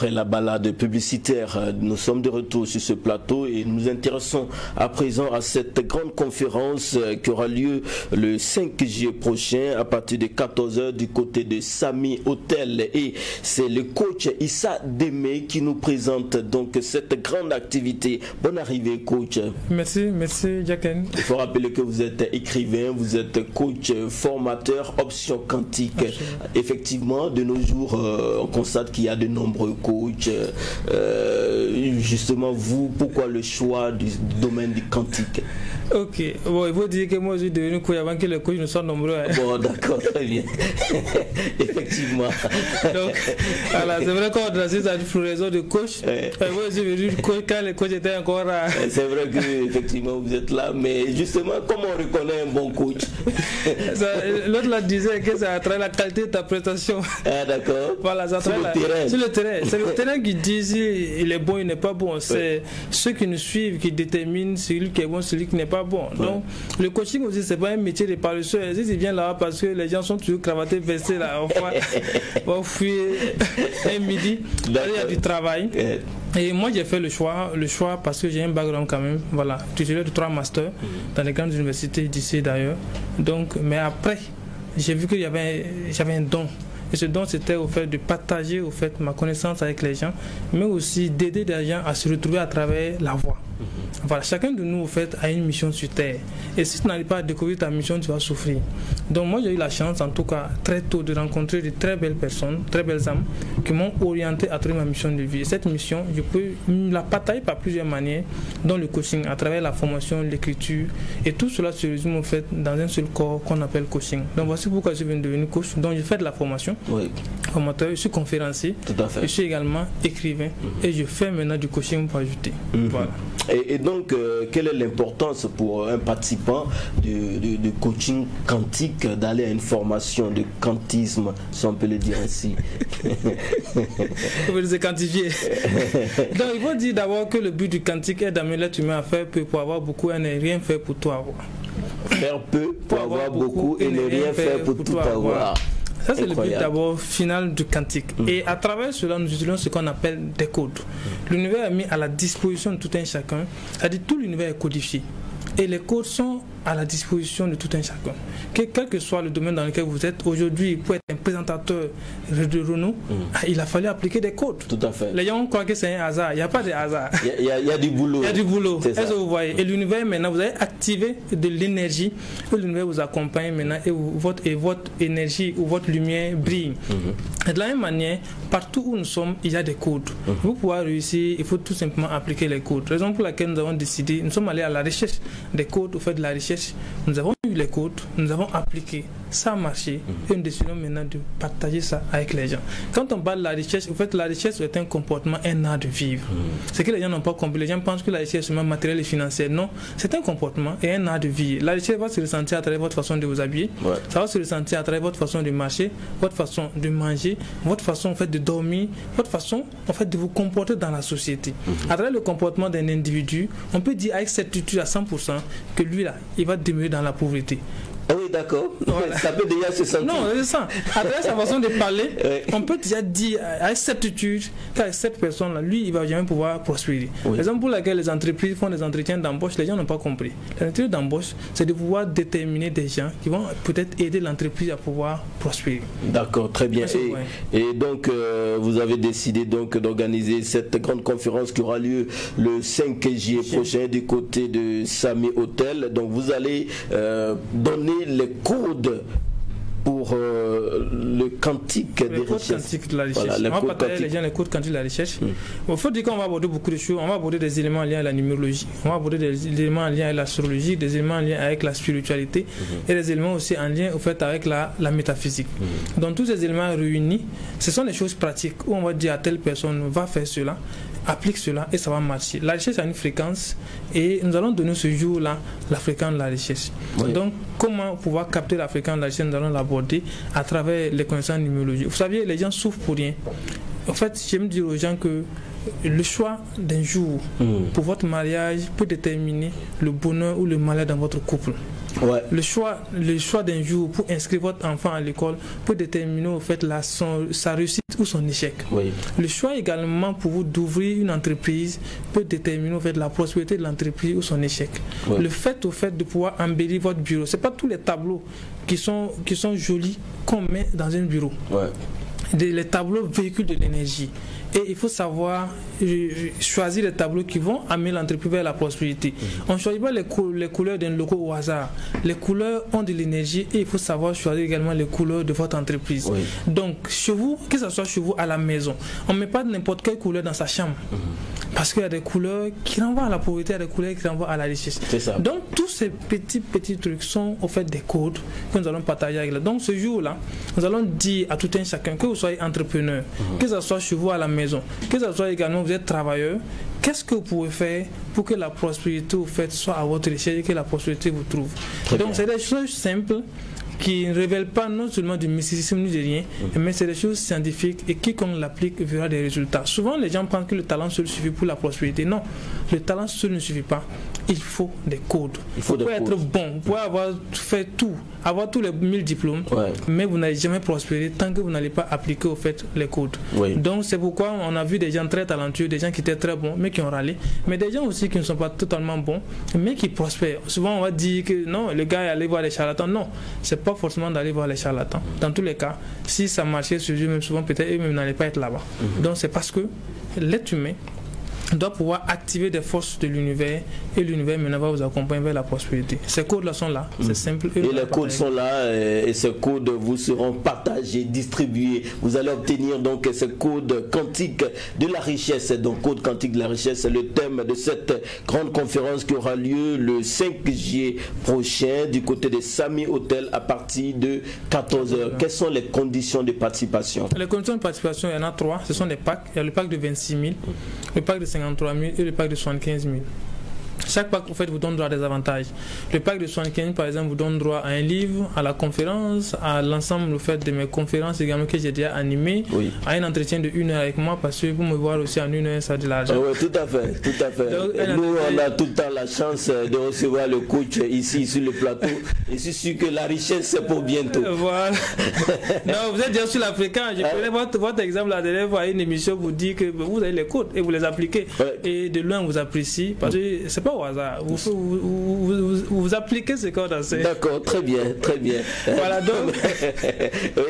après la balade publicitaire, nous sommes de retour sur ce plateau et nous nous intéressons à présent à cette grande conférence qui aura lieu le 5 juillet prochain à partir de 14 h du côté de Sami Hotel. Et c'est le coach Issa Démé qui nous présente donc cette grande activité. Bonne arrivée, coach. Merci Jacqueline. Il faut rappeler que vous êtes écrivain, vous êtes coach, formateur, option quantique. Absolument. Effectivement, de nos jours, on constate qu'il y a de nombreux coachs. Justement, vous, pourquoi le choix du domaine du quantique? Ok, bon, il faut dire que moi je suis devenu coach avant que les coachs ne soient nombreux. Hein. Bon, d'accord, très bien. Effectivement. Donc, voilà, c'est vrai qu'on assiste à une floraison de coachs. Moi je suis venu coach quand les coachs étaient encore rares. C'est vrai que effectivement vous êtes là, mais justement, comment on reconnaît un bon coach? L'autre là disait que ça a travers la qualité de ta prestation. Ah, d'accord. Voilà, ça sur le terrain. Sur le terrain. C'est le terrain qui dit si il est bon, il n'est pas bon. C'est ceux qui nous suivent qui déterminent celui qui est bon, celui qui n'est pas bon. Donc, le coaching aussi, c'est pas un métier de paresseux. Si tu viens là parce que les gens sont toujours cravatés, vestés là, on va fuir un midi. Il y a du travail. Et moi j'ai fait le choix parce que j'ai un background quand même, voilà, titulaire de 3 masters dans les grandes universités d'ici d'ailleurs. Donc, mais après, j'ai vu que j'avais un don. Et ce don, c'était au fait de partager au fait ma connaissance avec les gens, mais aussi d'aider les gens à se retrouver à travers la voie. Voilà, chacun de nous au fait a une mission sur terre. Et si tu n'arrives pas à découvrir ta mission, tu vas souffrir. Donc moi j'ai eu la chance en tout cas très tôt de rencontrer de très belles personnes, très belles âmes qui m'ont orienté à travers ma mission de vie. Et cette mission, je peux la partager par plusieurs manières, dont le coaching, à travers la formation, l'écriture, et tout cela se résume au fait dans un seul corps qu'on appelle coaching. Donc voici pourquoi je suis devenu coach. Donc je fais de la formation, formateur, je suis conférencier, je suis également écrivain et je fais maintenant du coaching pour ajouter. Voilà. Et donc, quelle est l'importance pour un participant de coaching quantique d'aller à une formation de quantisme, si on peut le dire ainsi? Vous pouvez quantifier. Donc, il faut dire d'abord que le but du quantique est d'amener l'être humain à faire peu pour avoir beaucoup et ne rien faire pour tout avoir. Faire peu pour avoir beaucoup et ne rien faire pour tout avoir. Ça, c'est le but d'abord final du quantique. Et à travers cela, nous utilisons ce qu'on appelle des codes. L'univers est mis à la disposition de tout un chacun. C'est-à-dire tout l'univers est codifié. Et les codes sont à la disposition de tout un chacun. Quel que soit le domaine dans lequel vous êtes, aujourd'hui, pour être un présentateur de Renault, il a fallu appliquer des codes. Tout à fait. Les gens croient que c'est un hasard. Il n'y a pas de hasard. Il y a du boulot. Il y a du boulot. Est-ce que vous voyez? Et l'univers, maintenant, vous avez activé de l'énergie. L'univers vous accompagne maintenant et votre énergie ou votre lumière brille. Et de la même manière, partout où nous sommes, il y a des codes. Pour pouvoir réussir, il faut tout simplement appliquer les codes. Raison pour laquelle nous avons décidé, nous sommes allés à la recherche des codes, au fait de la recherche. Nous avons eu les codes, nous avons appliqué, ça a marché et nous décidons maintenant de partager ça avec les gens. Quand on parle de la richesse, en fait la richesse est un comportement, un art de vivre. C'est que les gens n'ont pas compris, les gens pensent que la richesse est seulement matérielle et financière. Non, c'est un comportement et un art de vivre. La richesse va se ressentir à travers votre façon de vous habiller, ça va se ressentir à travers votre façon de marcher, votre façon de manger, votre façon en fait de dormir, votre façon en fait de vous comporter dans la société. À travers le comportement d'un individu, on peut dire avec certitude à 100% que lui là, il va demeurer dans la pauvreté. Ah oui, d'accord. Voilà. Ça peut déjà se sentir. Non, c'est ça. À travers sa façon de parler, on peut déjà dire avec certitude qu'avec cette personne-là, lui, il ne va jamais pouvoir prospérer. Raison pour laquelle les entreprises font des entretiens d'embauche, les gens n'ont pas compris. L'entretien d'embauche, c'est de pouvoir déterminer des gens qui vont peut-être aider l'entreprise à pouvoir prospérer. D'accord, très bien. Et donc, vous avez décidé donc d'organiser cette grande conférence qui aura lieu le 5 juillet prochain du côté de Sami Hotel. Donc, vous allez donner les codes pour le quantique des richesses. Quantique de la richesse. Voilà, on va partager les codes quantiques de la richesse. Il faut dire qu'on va aborder beaucoup de choses. On va aborder des éléments liés à la numérologie. On va aborder des éléments liés à l'astrologie, des éléments liés avec la spiritualité et des éléments aussi en lien au fait avec la métaphysique. Donc tous ces éléments réunis, ce sont des choses pratiques où on va dire à telle personne va faire cela, applique cela et ça va marcher. La richesse a une fréquence et nous allons donner ce jour-là la fréquence de la richesse. Donc comment pouvoir capter la fréquence de la richesse, nous allons l'aborder à travers les connaissances numérologiques. Vous savez, les gens souffrent pour rien. En fait, j'aime dire aux gens que le choix d'un jour pour votre mariage peut déterminer le bonheur ou le malheur dans votre couple. Ouais. Le choix d'un jour pour inscrire votre enfant à l'école peut déterminer au fait sa réussite ou son échec. Oui. Le choix également pour vous d'ouvrir une entreprise peut déterminer au fait la prospérité de l'entreprise ou son échec. Oui. Le fait au fait de pouvoir embellir votre bureau, c'est pas tous les tableaux qui sont jolis qu'on met dans un bureau. Ouais. Les tableaux véhiculent de l'énergie. Et il faut savoir choisir les tableaux qui vont amener l'entreprise vers la prospérité. On ne choisit pas les couleurs d'un logo au hasard. Les couleurs ont de l'énergie et il faut savoir choisir également les couleurs de votre entreprise. Oui. Donc, chez vous, que ce soit chez vous à la maison, on ne met pas n'importe quelle couleur dans sa chambre. Parce qu'il y a des couleurs qui renvoient à la pauvreté, il y a des couleurs qui renvoient à la richesse. C'est ça. Donc, tous ces petits trucs sont au fait des codes que nous allons partager avec vous. Donc, ce jour-là, nous allons dire à tout un chacun, que vous soyez entrepreneur, que ce soit chez vous à la maison, que ce soit également vous êtes travailleur, qu'est-ce que vous pouvez faire pour que la prospérité vous faites soit à votre échelle et que la prospérité vous trouve. Donc c'est des choses simples qui ne révèlent pas non seulement du mysticisme ni de rien, mais c'est des choses scientifiques et quiconque l'applique verra des résultats. Souvent les gens pensent que le talent seul suffit pour la prospérité. Non, le talent seul ne suffit pas. Il faut des codes. Vous pouvez être bon, vous pouvez avoir fait tout, avoir tous les 1000 diplômes, mais vous n'allez jamais prospérer tant que vous n'allez pas appliquer au fait les codes. Oui. Donc c'est pourquoi on a vu des gens très talentueux, des gens qui étaient très bons, mais qui ont râlé, mais des gens aussi qui ne sont pas totalement bons, mais qui prospèrent. Souvent on va dire que non, le gars est allé voir les charlatans. Non, c'est pas forcément d'aller voir les charlatans. Dans tous les cas, si ça marchait sur eux, même souvent peut-être eux-mêmes n'allaient pas être là-bas. Donc c'est parce que l'être humain doit pouvoir activer des forces de l'univers et l'univers maintenant va vous accompagner vers la prospérité. Ces codes-là sont là, c'est simple. Et les codes sont là et ces codes vous seront partagés, distribués. Vous allez obtenir donc ces codes quantiques de la richesse. Donc code quantique de la richesse, c'est le thème de cette grande conférence qui aura lieu le 5 juillet prochain du côté de Sami Hotel à partir de 14h. Quelles sont les conditions de participation? Les conditions de participation, il y en a 3. Ce sont des packs. Il y a le pack de 26 000, le pack de 53 000 et le pack de 75 000. Chaque pack en fait, vous donne droit à des avantages. Le pack de 75 000 par exemple vous donne droit à un livre, à la conférence, à l'ensemble de mes conférences également que j'ai déjà animées, à un entretien de 1 heure avec moi parce que vous me voir aussi en 1 heure ça a de l'argent. Oui, tout à fait, tout à fait. Donc, nous on a tout le temps la chance de recevoir le coach ici sur le plateau et je suis sûr que la richesse c'est pour bientôt. Voilà. Non, vous êtes déjà sur la fréquence. Je prenais votre exemple la dernière fois à une émission vous dit que vous avez les codes et vous les appliquez et de loin on vous apprécie parce que c'est pas au hasard. Vous appliquez ce qu'on a fait. D'accord, très bien, très bien. Voilà donc.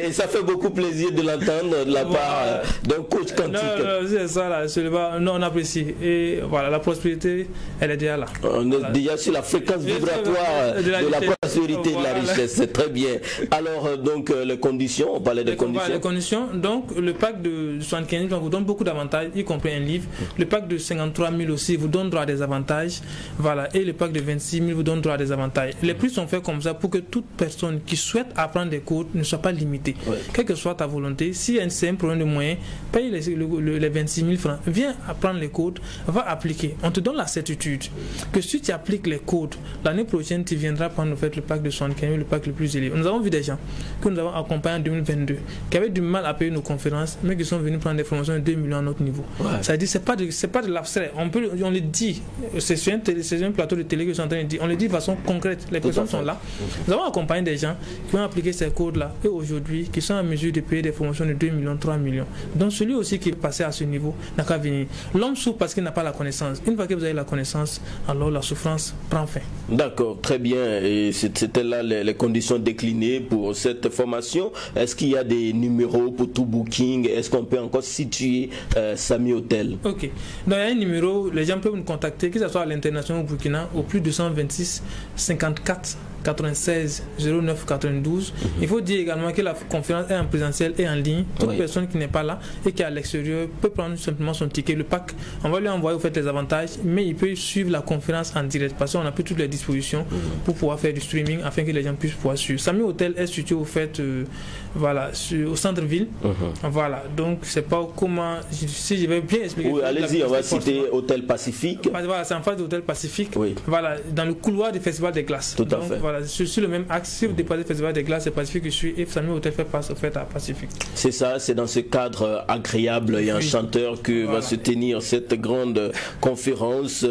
Et ça fait beaucoup plaisir de l'entendre de la part d'un coach quantique. Non, c'est ça là. Non, on apprécie. Et voilà, la prospérité, elle est déjà là. On est déjà sur la fréquence vibratoire de la prospérité et de la richesse. C'est très bien. Alors, donc, les conditions, on parlait des conditions. Les conditions, donc, le pack de 75 000 vous donne beaucoup d'avantages, y compris un livre. Le pack de 53 000 aussi vous donne droit à des avantages. Voilà, et le pack de 26 000 vous donne droit à des avantages. Les prix sont faits comme ça pour que toute personne qui souhaite apprendre des codes ne soit pas limitée. Quelle que soit ta volonté, si c'est un problème de moyens, paye les 26 000 francs, viens apprendre les codes, va appliquer. On te donne la certitude que si tu appliques les codes, l'année prochaine tu viendras prendre le pack de 75 000, le pack le plus élevé. Nous avons vu des gens que nous avons accompagnés en 2022 qui avaient du mal à payer nos conférences, mais qui sont venus prendre des formations de 2 millions à notre niveau. Ça veut dire c'est pas de l'abstrait. On le dit, c'est un plateau de télé que je suis en train de dire. On le dit de façon concrète. Les personnes sont là. Nous avons accompagné des gens qui ont appliqué ces codes-là et aujourd'hui qui sont en mesure de payer des formations de 2 millions, 3 millions. Donc celui aussi qui est passé à ce niveau n'a qu'à venir. L'homme souffre parce qu'il n'a pas la connaissance. Une fois que vous avez la connaissance, alors la souffrance prend fin. D'accord, très bien. Et c'était là les conditions déclinées pour cette formation. Est-ce qu'il y a des numéros pour tout booking? Est-ce qu'on peut encore situer Sami Hotel? Ok. Donc il y a un numéro, les gens peuvent nous contacter, que ce soit à l'international au Burkina, au plus 226 54 96 09 92. Il faut dire également que la conférence est en présentiel et en ligne. Toute personne qui n'est pas là et qui est à l'extérieur peut prendre simplement son ticket, le pack. On va lui envoyer les avantages, mais il peut suivre la conférence en direct parce qu'on a pris toutes les dispositions pour pouvoir faire du streaming afin que les gens puissent pouvoir suivre. Sami Hotel est situé voilà, au centre-ville. Voilà, donc c'est pas comment, si je vais bien expliquer. Oui, allez-y, on va citer Hôtel Pacifique. Voilà, c'est en face de l'Hôtel Pacifique. Voilà, dans le couloir du Festival des Glaces. Tout à fait. Voilà, voilà, je suis le même axe. Si vous dépassez le Festival des Glaces, c'est Pacifique que je suis, et Samuel Hôtel fait passe au fait à Pacifique. C'est ça, c'est dans ce cadre agréable et enchanteur que va se tenir cette grande conférence.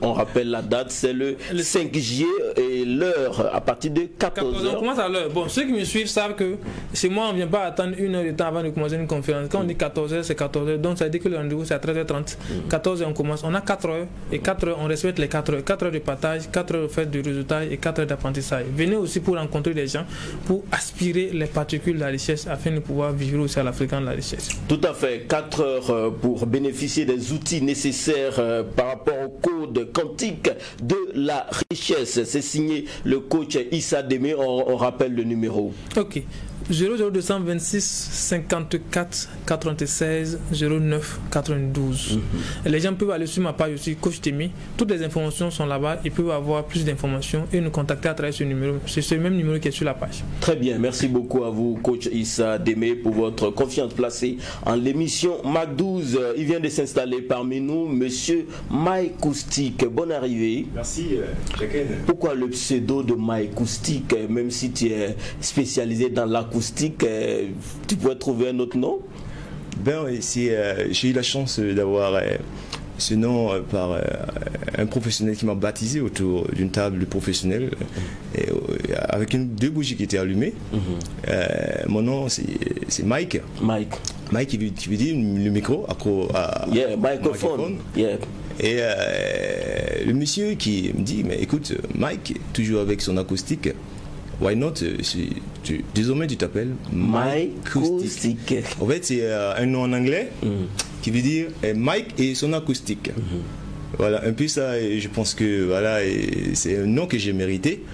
On rappelle la date, c'est le 5 juillet et l'heure à partir de 14h. On commence à l'heure. Bon, ceux qui me suivent savent que chez moi, on ne vient pas attendre une heure de temps avant de commencer une conférence. Quand on dit 14h, c'est 14h. Donc ça veut dire que le rendez-vous c'est à 13h30. 14h, on commence. On a 4 heures. Et 4 heures, on respecte les 4 heures. 4 heures de partage, 4 heures de fait de résultat et 4 heures d'apprentissage. Venez aussi pour rencontrer des gens, pour aspirer les particules de la richesse afin de pouvoir vivre aussi à l'Africain de la richesse. Tout à fait. 4 heures pour bénéficier des outils nécessaires par rapport au code quantique de la richesse. C'est signé le coach Issa Démé. On rappelle le numéro. Ok. 00226 54 96 09 92. Les gens peuvent aller sur ma page aussi, Coach Démé. Toutes les informations sont là-bas. Ils peuvent avoir plus d'informations et nous contacter à travers ce numéro. C'est ce même numéro qui est sur la page. Très bien. Merci beaucoup à vous, coach Issa Démé, pour votre confiance placée en l'émission MAC 12. Il vient de s'installer parmi nous, monsieur Mike Koustik. Bonne arrivée. Merci, Jacqueline. Pourquoi le pseudo de Mike Koustik, même si tu es spécialisé dans l'acoustique, tu pourrais trouver un autre nom? Ben oui, j'ai eu la chance d'avoir ce nom par un professionnel qui m'a baptisé autour d'une table de professionnels avec deux bougies qui étaient allumées. Mon nom c'est Mike. Mike qui veut dire le micro, microphone. Yeah. Et le monsieur qui me dit, mais écoute Mike, toujours avec son acoustique, why not, désormais tu t'appelles Mike Koustik. En fait c'est un nom en anglais qui veut dire Mike et son acoustique. Voilà, un peu ça, et je pense que voilà, c'est un nom que j'ai mérité.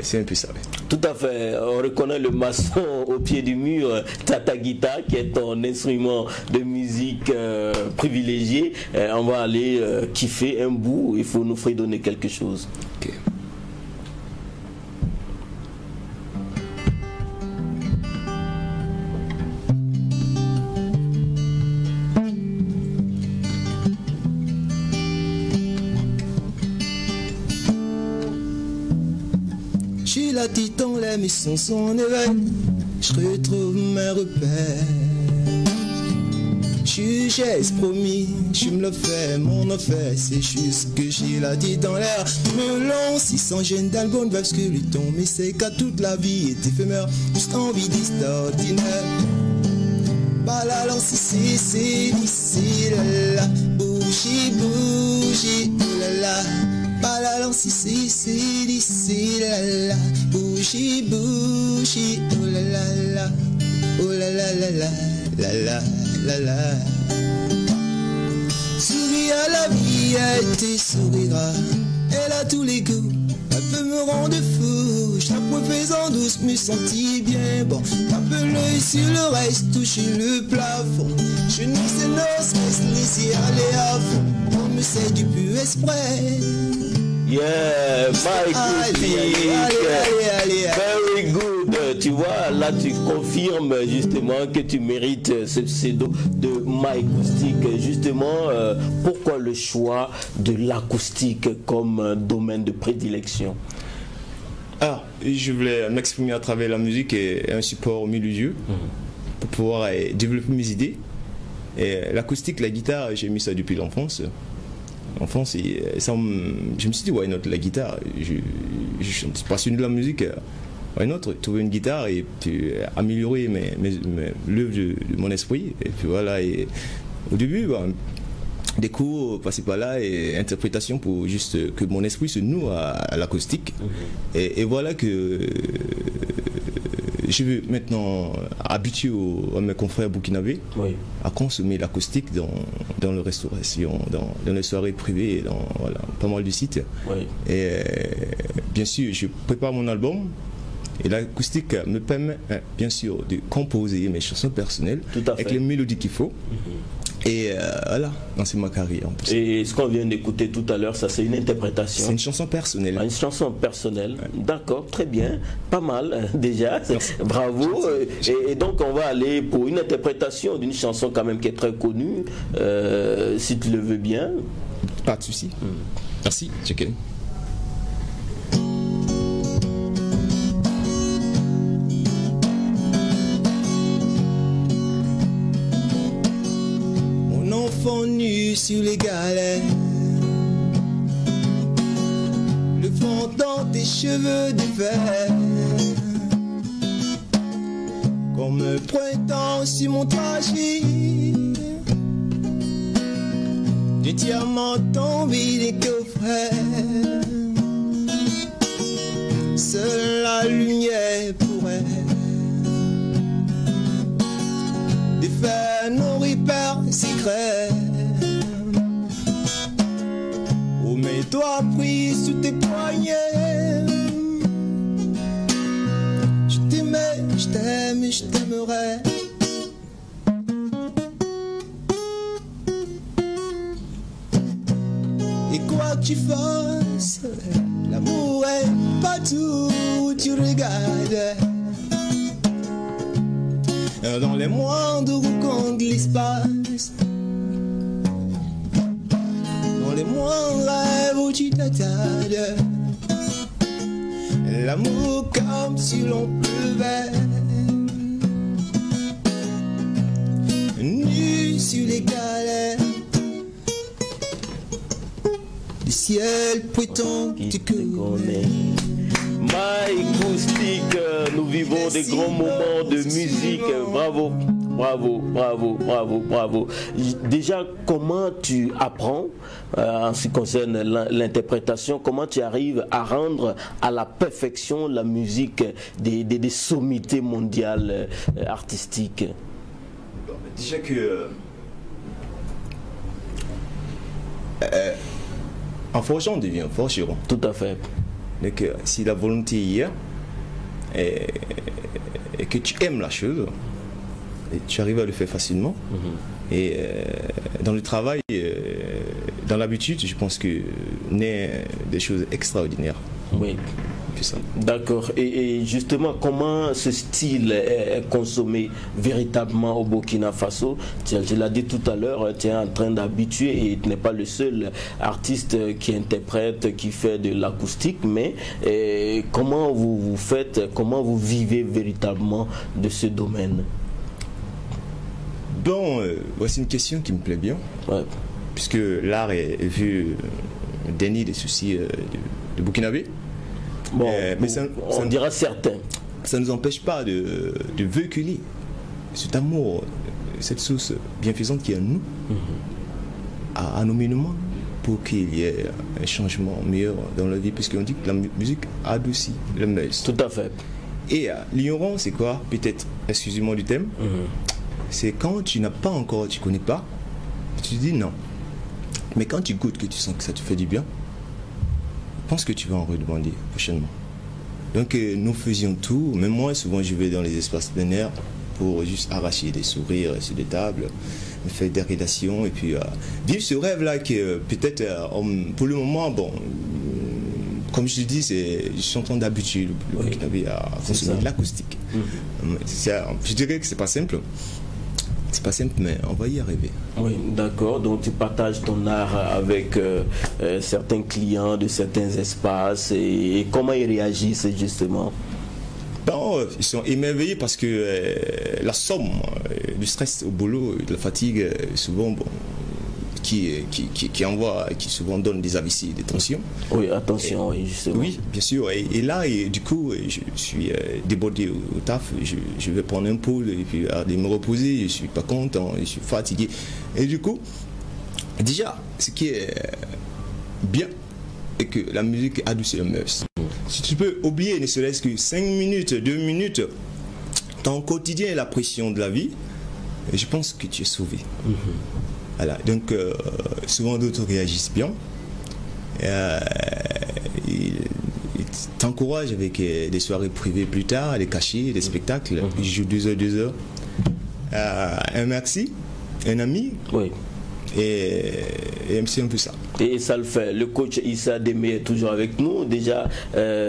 C'est un peu ça. Tout à fait, on reconnaît le maçon au pied du mur, ta guitare qui est ton instrument de musique privilégié. On va aller kiffer un bout, il faut nous fredonner quelque chose. Okay. La titan, les missions sont en éveil, je retrouve mes repères. J'ai promis, je me le fais, mon affaire, c'est juste que j'ai la tête dans l'air. Me lance 600 gènes d'album, bref, ce que lui tombe, mais c'est qu'à toute la vie est éphémère, juste envie d'extraordinaire. Pas la lance ici, là, bougie, oh là là. Pas la lance ici, là, là, bougie, oh là là, oh là là là là. Souris à la vie, elle te sourira, elle a tous les goûts, elle peut me rendre fou, je tape faisant douce, me sentis bien bon, tape l'œil sur le reste, toucher le plafond, je ne sais pas, laisser aller à fond, on me sait du pur esprit. Yeah, Mike Koustik, very good. Tu vois, là tu confirmes justement que tu mérites ce pseudo de Mike Koustik. Justement, pourquoi le choix de l'acoustique comme domaine de prédilection? Alors, je voulais m'exprimer à travers la musique et un support au milieu du jeu pour pouvoir développer mes idées. Et l'acoustique, la guitare, j'ai mis ça depuis l'enfance. Je me suis dit, why not la guitare, je suis passionné de la musique, why not trouver une guitare et puis améliorer l'œuvre de mon esprit. Et puis voilà, et au début, des cours passés par là et interprétation pour juste que mon esprit se noue à l'acoustique. Et voilà que je veux maintenant habituer à mes confrères burkinabés à consommer l'acoustique dans la restauration, dans les soirées privées, dans pas mal de sites. Et bien sûr, je prépare mon album et l'acoustique me permet bien sûr de composer mes chansons personnelles avec les mélodies qu'il faut. Et voilà, c'est ma carrière. Et ce qu'on vient d'écouter tout à l'heure, ça c'est une interprétation. C'est une chanson personnelle. Une chanson personnelle, d'accord, très bien, pas mal déjà, bravo. Et donc on va aller pour une interprétation d'une chanson quand même qui est très connue, si tu le veux bien. Pas de souci. Merci, Jacqueline. enfant nu sur les galets. Le vent dans tes cheveux défaits. Comme le printemps sur mon trajet. Du diamant tombé des coffrets. Seule la lumière pourrait défaire nos repères secrets. Oh, mes doigts pris sous tes poignets. Je t'aimais, je t'aime et je t'aimerai. Et quoi que tu fasses, l'amour est partout où tu regardes. Dans les moindres recoins de l'espace. Dans les moindres rêves où tu t'attardes. L'amour comme si l'on pleuvait. Nu sur les galets. Le ciel prétend que tu connais. Acoustique, nous vivons des grands moments de musique. Bravo, bravo, bravo, bravo, bravo. Déjà, comment tu apprends en ce qui concerne l'interprétation, comment tu arrives à rendre à la perfection la musique des sommités mondiales artistiques? Déjà que en forgeant, on devient forgeron. Tout à fait. Donc, si la volonté y est et que tu aimes la chose, et tu arrives à le faire facilement. Et dans le travail, dans l'habitude, je pense que naît des choses extraordinaires. Oui. D'accord. Et justement, comment ce style est consommé véritablement au Burkina Faso? Je l'ai dit tout à l'heure, tu es en train d'habituer, et tu n'es pas le seul artiste qui interprète, qui fait de l'acoustique, mais comment vous faites, comment vous vivez véritablement de ce domaine? Bon, voici une question qui me plaît bien, ouais. Puisque l'art est vu déni des soucis de Burkinabé. Bon, mais ça dira certains. Ça ne nous empêche pas de véhiculer cet amour, cette source bienfaisante qui est en nous, à nos minimums, pour qu'il y ait un changement meilleur dans la vie, puisqu'on dit que la musique adoucit le mœurs. Tout à fait. Et l'ignorance, c'est quoi? Peut-être, excusez-moi du thème, c'est quand tu n'as pas encore, tu ne connais pas, tu te dis non. Mais quand tu goûtes, que tu sens que ça te fait du bien, je pense que tu vas en redemander prochainement. Donc nous faisions tout, même moi souvent je vais dans les espaces plein air pour juste arracher des sourires sur des tables, faire des rédations et puis vivre ce rêve là que peut-être pour le moment, bon, comme je le dis, je suis en train d'habituer le Burkinabé à consommer de l'acoustique. Je dirais que c'est pas simple. C'est pas simple, mais on va y arriver. Oui, d'accord. Donc tu partages ton art avec certains clients de certains espaces et comment ils réagissent justement? Bon, ils sont émerveillés parce que la somme du stress au boulot, de la fatigue, souvent, bon, qui envoie, qui souvent donne des AVC, des tensions. Oui, attention, oui, justement. Oui, bien sûr. Et là, du coup, je suis débordé au taf, je vais prendre un pôle et puis aller me reposer, je suis pas content, je suis fatigué. Et du coup, déjà, ce qui est bien, est que la musique adoucit le mœurs. Si tu peux oublier ne serait-ce que 5 minutes, 2 minutes, ton quotidien et la pression de la vie, je pense que tu es sauvé. Voilà, donc souvent d'autres réagissent bien. Ils t'encouragent avec des soirées privées plus tard, des cachets, des spectacles. Ils jouent 2 heures. Un merci, un ami. Oui. Et c'est un peu ça. Et ça le fait. Le coach Issa Démé est toujours avec nous. Déjà,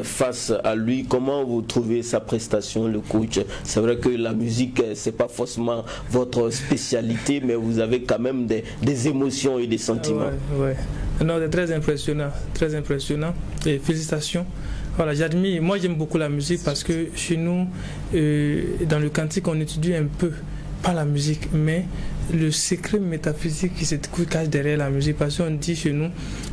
face à lui, comment vous trouvez sa prestation, le coach? C'est vrai que la musique, c'est pas forcément votre spécialité, mais vous avez quand même des émotions et des sentiments. Ouais. Non, c'est très impressionnant. Très impressionnant. Et félicitations. Voilà, j'admire. Moi, j'aime beaucoup la musique parce que chez nous, dans le cantique, on étudie un peu, pas la musique, mais le secret métaphysique qui se cache derrière la musique, parce qu'on dit chez nous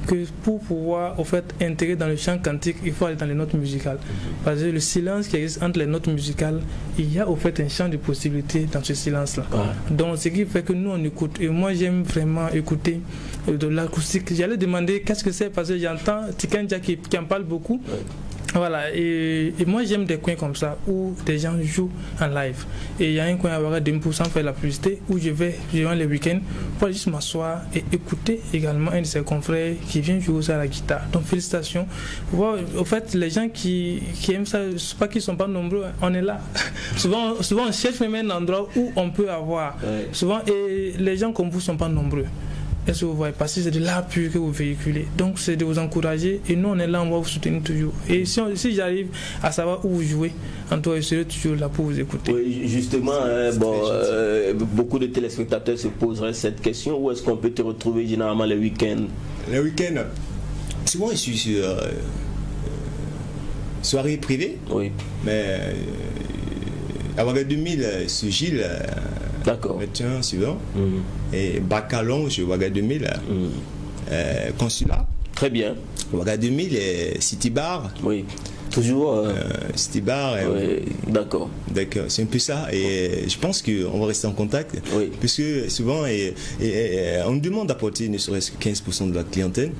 que pour pouvoir au fait intégrer dans le champ quantique, il faut aller dans les notes musicales. Parce que le silence qui existe entre les notes musicales, il y a au fait un champ de possibilités dans ce silence-là. Donc ce qui fait que nous on écoute, et moi j'aime vraiment écouter de l'acoustique. J'allais demander qu'est-ce que c'est, parce que j'entends Tikenja qui en parle beaucoup. Voilà, et moi j'aime des coins comme ça où des gens jouent en live. Et il y a un coin à Ouagadougou sans faire la publicité où je vais durant les week-ends pour juste m'asseoir et écouter également un de ses confrères qui vient jouer aussi à la guitare. Donc félicitations. Au fait, les gens qui aiment ça, je sais pas qu'ils sont pas nombreux, on est là. souvent on cherche même un endroit où on peut avoir. Souvent, et les gens comme vous sont pas nombreux. Est-ce que vous voyez, parce que c'est de l'art pur que vous véhiculez. Donc c'est de vous encourager et nous on est là, on va vous soutenir toujours. Et si j'arrive à savoir où vous jouez, en tout cas je serai toujours là pour vous écouter. Oui, justement, beaucoup de téléspectateurs se poseraient cette question. Où est-ce qu'on peut te retrouver généralement les week-ends? Les week-ends, souvent je suis sur soirée privée. Oui. Mais à Ouagadougou, sur Gilles. D'accord. Tiens, suivant. Et Bacalon, je Ouagadougou, consulat. Très bien. Ouagadougou, City Bar. Oui. Toujours. City Bar. Oui. D'accord. D'accord, c'est un peu ça. Et je pense qu'on va rester en contact. Oui. Parce que souvent, on me demande d'apporter ne serait-ce que 15% de la clientèle.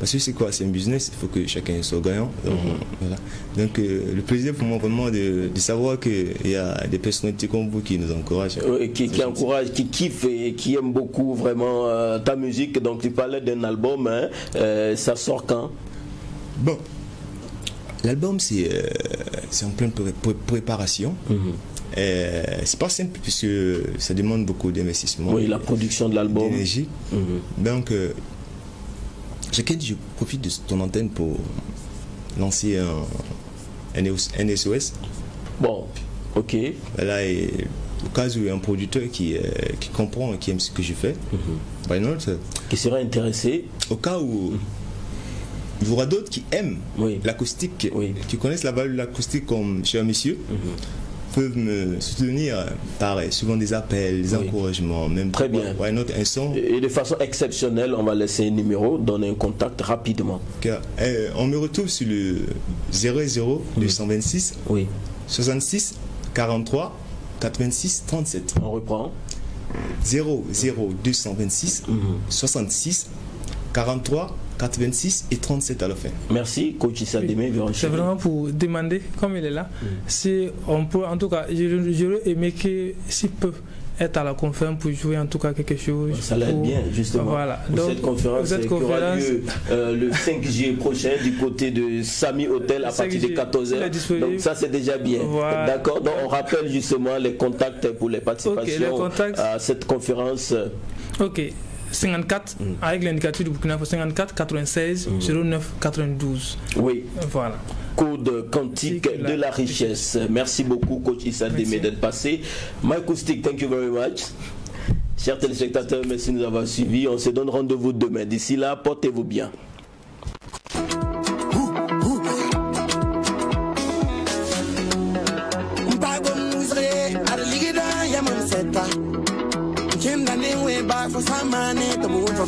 Parce que c'est quoi? C'est un business, il faut que chacun soit gagnant. Donc, voilà. Donc le plaisir pour moi vraiment de savoir qu'il y a des personnalités comme vous qui nous encouragent. Qui encouragent, qui kiffent et qui aiment beaucoup vraiment ta musique. Donc tu parlais d'un album, hein, ça sort quand? Bon. L'album, c'est en pleine préparation. C'est pas simple puisque ça demande beaucoup d'investissement. Oui, la production de l'album. D'énergie. Donc, je profite de ton antenne pour lancer un SOS. Bon, ok. Voilà, et au cas où il y a un producteur qui comprend, qui aime ce que je fais, qui serait intéressé. Au cas où. Il y aura d'autres qui aiment l'acoustique, qui connaissent la valeur de l'acoustique comme cher monsieur, peuvent me soutenir par souvent des appels, des encouragements, même très bien. Un son. Et de façon exceptionnelle, on va laisser un numéro, donner un contact rapidement. On me retrouve sur le 00 226 66 43 86 37. On reprend. 00 226 66 43 86 et 37 à la fin. Merci, coach Issa Démé. C'est vraiment pour demander, comme il est là, si on peut, en tout cas, j'aurais aimé que s'il peut être à la conférence pour jouer en tout cas quelque chose. Ça l'aide bien, justement. Voilà. Pour cette conférence qui aura lieu le 5 juillet prochain du côté de Sami Hotel à partir de 14h. Donc ça c'est déjà bien. Voilà. D'accord. Donc on rappelle justement les contacts pour les participations à cette conférence. Ok. 54 avec l'indicatif du Burkina Faso 54 96 09 92. Oui. Voilà. Code quantique de la richesse. Merci beaucoup, coach Issa Démé, d'être passé. Mycoustic, thank you very much. Chers téléspectateurs, merci de nous avoir suivis. On se donne rendez-vous demain. D'ici là, portez-vous bien. Kim da ne we back for some money, the wood for